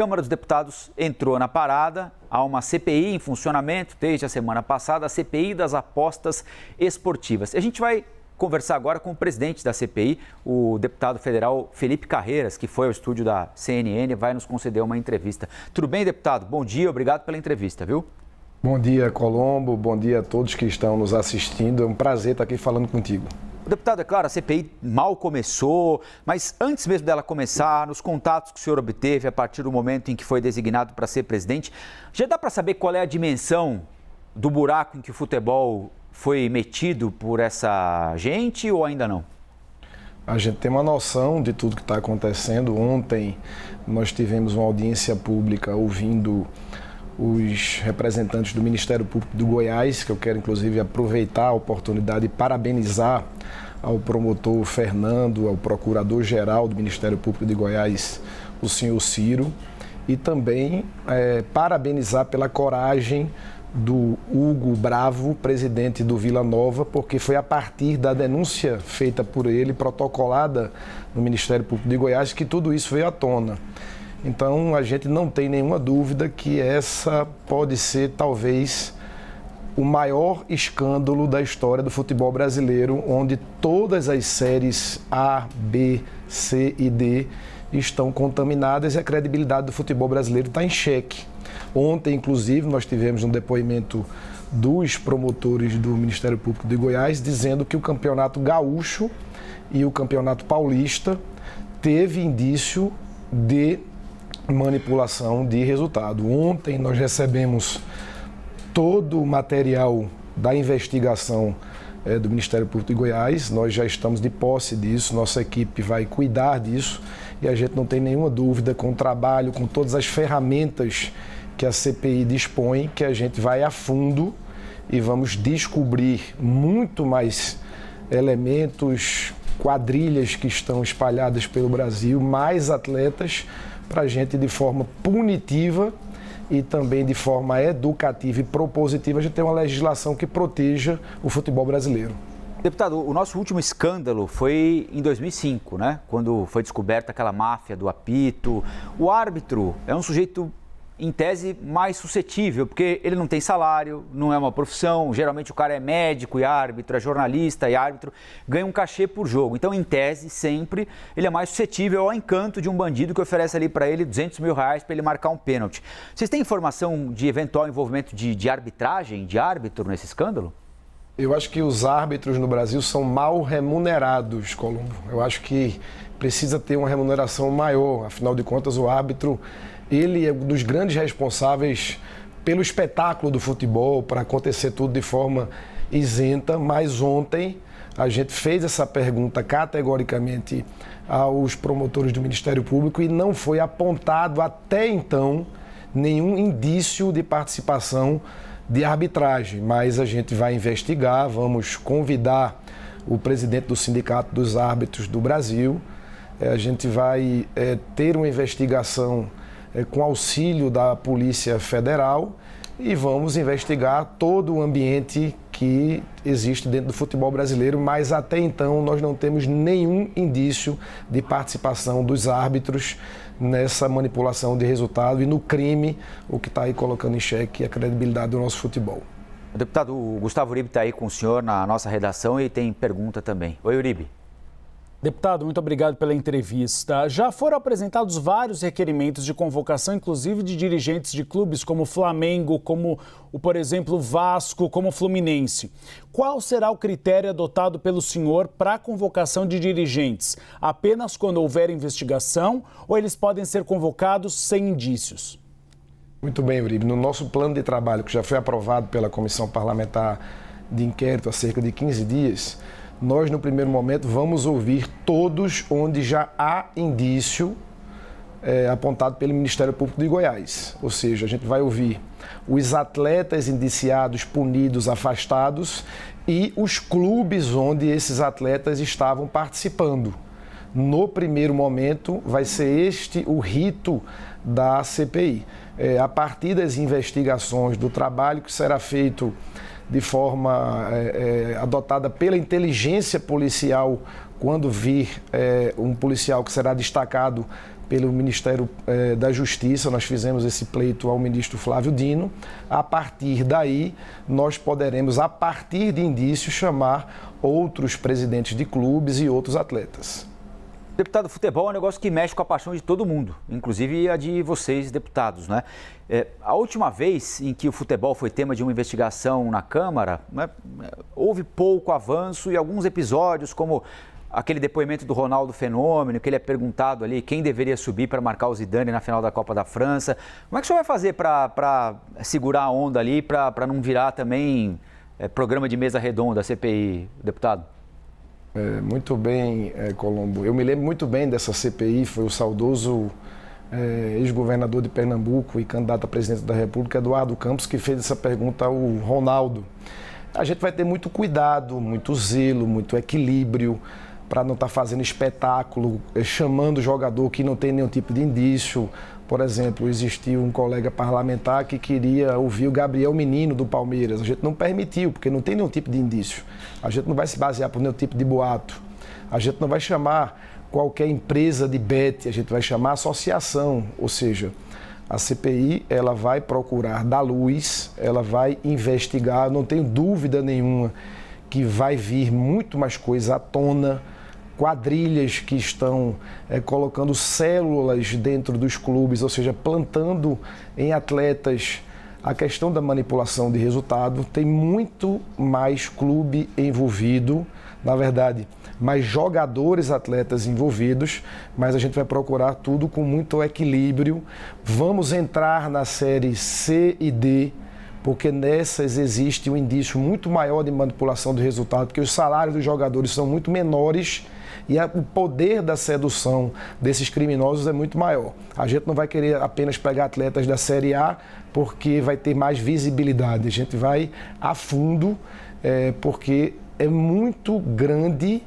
A Câmara dos Deputados entrou na parada. Há uma CPI em funcionamento desde a semana passada, a CPI das apostas esportivas. A gente vai conversar agora com o presidente da CPI, o deputado federal Felipe Carreiras, que foi ao estúdio da CNN, vai nos conceder uma entrevista. Tudo bem, deputado? Bom dia, obrigado pela entrevista, viu? Bom dia, Colombo. Bom dia a todos que estão nos assistindo. É um prazer estar aqui falando contigo. Deputado, é claro, a CPI mal começou, mas antes mesmo dela começar, nos contatos que o senhor obteve a partir do momento em que foi designado para ser presidente, já dá para saber qual é a dimensão do buraco em que o futebol foi metido por essa gente ou ainda não? A gente tem uma noção de tudo que está acontecendo. Ontem nós tivemos uma audiência pública ouvindo os representantes do Ministério Público do Goiás, que eu quero inclusive aproveitar a oportunidade e parabenizar ao promotor Fernando, ao procurador-geral do Ministério Público de Goiás, o senhor Ciro, e também parabenizar pela coragem do Hugo Bravo, presidente do Vila Nova, porque foi a partir da denúncia feita por ele, protocolada no Ministério Público de Goiás, que tudo isso veio à tona. Então, a gente não tem nenhuma dúvida que essa pode ser, talvez, o maior escândalo da história do futebol brasileiro, onde todas as séries A, B, C e D estão contaminadas e a credibilidade do futebol brasileiro está em xeque. Ontem, inclusive, nós tivemos um depoimento dos promotores do Ministério Público de Goiás dizendo que o Campeonato Gaúcho e o Campeonato Paulista teve indício de manipulação de resultado. Ontem nós recebemos todo o material da investigação do Ministério Público de Goiás, nós já estamos de posse disso, nossa equipe vai cuidar disso e a gente não tem nenhuma dúvida com o trabalho, com todas as ferramentas que a CPI dispõe, que a gente vai a fundo e vamos descobrir muito mais elementos, quadrilhas que estão espalhadas pelo Brasil, mais atletas, para a gente, de forma punitiva e também de forma educativa e propositiva, a gente tem uma legislação que proteja o futebol brasileiro. Deputado, o nosso último escândalo foi em 2005, né? Quando foi descoberta aquela máfia do apito. O árbitro é um sujeito, em tese, mais suscetível, porque ele não tem salário, não é uma profissão, geralmente o cara é médico e árbitro, é jornalista e árbitro, ganha um cachê por jogo. Então, em tese, sempre, ele é mais suscetível ao encanto de um bandido que oferece ali para ele R$200 mil para ele marcar um pênalti. Vocês têm informação de eventual envolvimento de arbitragem, de árbitro nesse escândalo? Eu acho que os árbitros no Brasil são mal remunerados, Colombo. Eu acho que precisa ter uma remuneração maior, afinal de contas o árbitro ele é um dos grandes responsáveis pelo espetáculo do futebol, para acontecer tudo de forma isenta, mas ontem a gente fez essa pergunta categoricamente aos promotores do Ministério Público e não foi apontado até então nenhum indício de participação de arbitragem, mas a gente vai investigar, vamos convidar o presidente do Sindicato dos Árbitros do Brasil, a gente vai ter uma investigação com auxílio da Polícia Federal e vamos investigar todo o ambiente que existe dentro do futebol brasileiro, mas até então nós não temos nenhum indício de participação dos árbitros nessa manipulação de resultado e no crime, o que está aí colocando em xeque a credibilidade do nosso futebol. O deputado Gustavo Uribe está aí com o senhor na nossa redação e tem pergunta também. Oi, Uribe. Deputado, muito obrigado pela entrevista. Já foram apresentados vários requerimentos de convocação, inclusive de dirigentes de clubes como o Flamengo, como, por exemplo, o Vasco, como o Fluminense. Qual será o critério adotado pelo senhor para a convocação de dirigentes? Apenas quando houver investigação ou eles podem ser convocados sem indícios? Muito bem, Uribe. No nosso plano de trabalho, que já foi aprovado pela Comissão Parlamentar de Inquérito há cerca de 15 dias, nós, no primeiro momento, vamos ouvir todos onde já há indício apontado pelo Ministério Público de Goiás. Ou seja, a gente vai ouvir os atletas indiciados, punidos, afastados e os clubes onde esses atletas estavam participando. No primeiro momento, vai ser este o rito da CPI. A partir das investigações, do trabalho que será feito de forma adotada pela inteligência policial, quando vir um policial que será destacado pelo Ministério da Justiça, nós fizemos esse pleito ao ministro Flávio Dino. A partir daí, nós poderemos, a partir de indícios, chamar outros presidentes de clubes e outros atletas. Deputado, futebol é um negócio que mexe com a paixão de todo mundo, inclusive a de vocês, deputados, né? A última vez em que o futebol foi tema de uma investigação na Câmara, né, houve pouco avanço e alguns episódios, como aquele depoimento do Ronaldo Fenômeno, que ele é perguntado ali quem deveria subir para marcar o Zidane na final da Copa da França. Como é que o senhor vai fazer para segurar a onda ali, para não virar também programa de mesa redonda, CPI, deputado? Muito bem, Colombo. Eu me lembro muito bem dessa CPI, foi o saudoso ex-governador de Pernambuco e candidato a presidente da República, Eduardo Campos, que fez essa pergunta ao Ronaldo. A gente vai ter muito cuidado, muito zelo, muito equilíbrio, para não estar fazendo espetáculo, chamando o jogador que não tem nenhum tipo de indício. Por exemplo, existiu um colega parlamentar que queria ouvir o Gabriel Menino do Palmeiras. A gente não permitiu, porque não tem nenhum tipo de indício. A gente não vai se basear por nenhum tipo de boato. A gente não vai chamar qualquer empresa de bet, a gente vai chamar associação. Ou seja, a CPI ela vai procurar dar luz, ela vai investigar, não tenho dúvida nenhuma que vai vir muito mais coisa à tona, quadrilhas que estão colocando células dentro dos clubes, ou seja, plantando em atletas a questão da manipulação de resultado. Tem muito mais clube envolvido, na verdade, mais jogadores, atletas envolvidos, mas a gente vai procurar tudo com muito equilíbrio. Vamos entrar na série C e D, porque nessas existe um indício muito maior de manipulação de resultado, porque os salários dos jogadores são muito menores e o poder da sedução desses criminosos é muito maior. A gente não vai querer apenas pegar atletas da Série A, porque vai ter mais visibilidade. A gente vai a fundo, porque é muito grande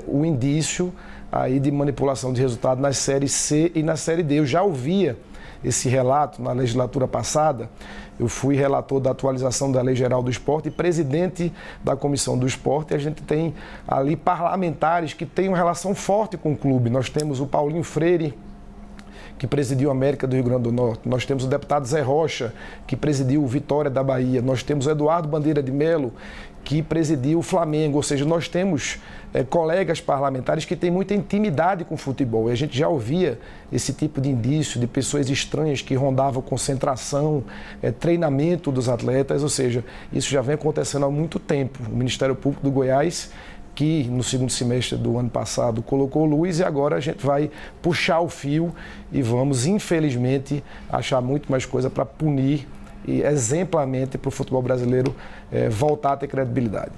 o indício aí de manipulação de resultado nas séries C e na série D. Eu já ouvia esse relato na legislatura passada. Eu fui relator da atualização da Lei Geral do Esporte e presidente da Comissão do Esporte. A gente tem ali parlamentares que têm uma relação forte com o clube. Nós temos o Paulinho Freire, que presidiu a América do Rio Grande do Norte. Nós temos o deputado Zé Rocha, que presidiu o Vitória da Bahia. Nós temos o Eduardo Bandeira de Melo, que presidiu o Flamengo. Ou seja, nós temos colegas parlamentares que têm muita intimidade com o futebol. E a gente já ouvia esse tipo de indício de pessoas estranhas que rondavam concentração, treinamento dos atletas. Ou seja, isso já vem acontecendo há muito tempo. O Ministério Público do Goiás, que no segundo semestre do ano passado colocou luz, e agora a gente vai puxar o fio e vamos, infelizmente, achar muito mais coisa para punir e exemplarmente para o futebol brasileiro voltar a ter credibilidade.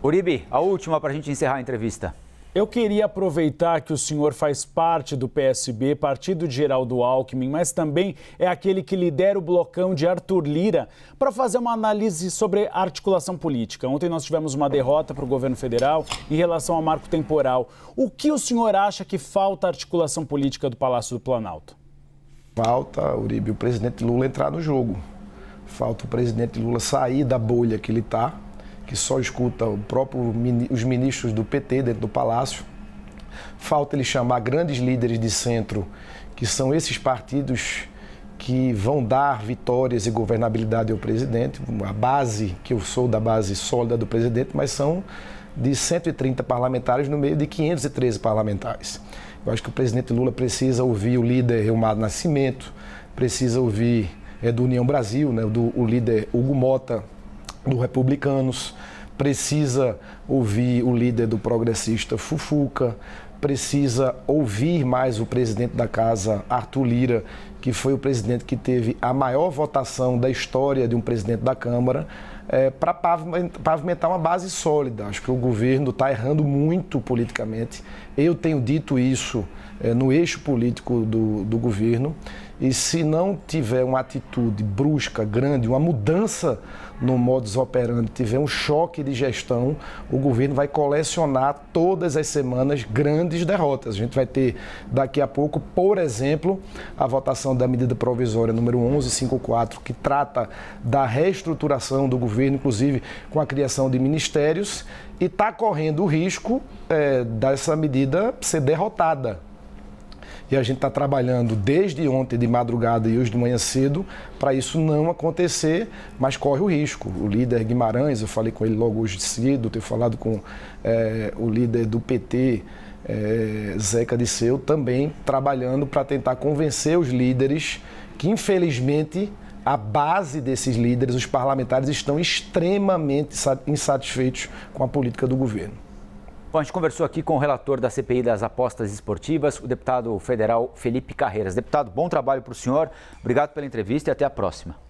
Uribe, a última para a gente encerrar a entrevista. Eu queria aproveitar que o senhor faz parte do PSB, partido de Geraldo Alckmin, mas também é aquele que lidera o blocão de Arthur Lira, para fazer uma análise sobre a articulação política. Ontem nós tivemos uma derrota para o governo federal em relação ao marco temporal. O que o senhor acha que falta a articulação política do Palácio do Planalto? Falta, Uribe, o presidente Lula entrar no jogo. Falta o presidente Lula sair da bolha que ele está, que só escuta os ministros do PT dentro do Palácio. Falta ele chamar grandes líderes de centro, que são esses partidos que vão dar vitórias e governabilidade ao presidente. A base, que eu sou da base sólida do presidente, mas são de 130 parlamentares no meio de 513 parlamentares. Eu acho que o presidente Lula precisa ouvir o líder Eumar Nascimento, precisa ouvir do União Brasil, né, o líder Hugo Mota, do Republicanos, precisa ouvir o líder do progressista Fufuca, precisa ouvir mais o presidente da casa, Arthur Lira, que foi o presidente que teve a maior votação da história de um presidente da Câmara, para pavimentar uma base sólida. Acho que o governo está errando muito politicamente. Eu tenho dito isso no eixo político do governo, e se não tiver uma atitude brusca, grande, uma mudança no modus operandi, tiver um choque de gestão, o governo vai colecionar todas as semanas grandes derrotas. A gente vai ter daqui a pouco, por exemplo, a votação da medida provisória número 1154, que trata da reestruturação do governo, inclusive com a criação de ministérios, e está correndo o risco dessa medida ser derrotada. E a gente está trabalhando desde ontem de madrugada e hoje de manhã cedo para isso não acontecer, mas corre o risco. O líder Guimarães, eu falei com ele logo hoje cedo, tenho falado com o líder do PT, Zeca Disseu, também trabalhando para tentar convencer os líderes que, infelizmente, a base desses líderes, os parlamentares, estão extremamente insatisfeitos com a política do governo. Bom, a gente conversou aqui com o relator da CPI das apostas esportivas, o deputado federal Felipe Carreiras. Deputado, bom trabalho para o senhor, obrigado pela entrevista e até a próxima.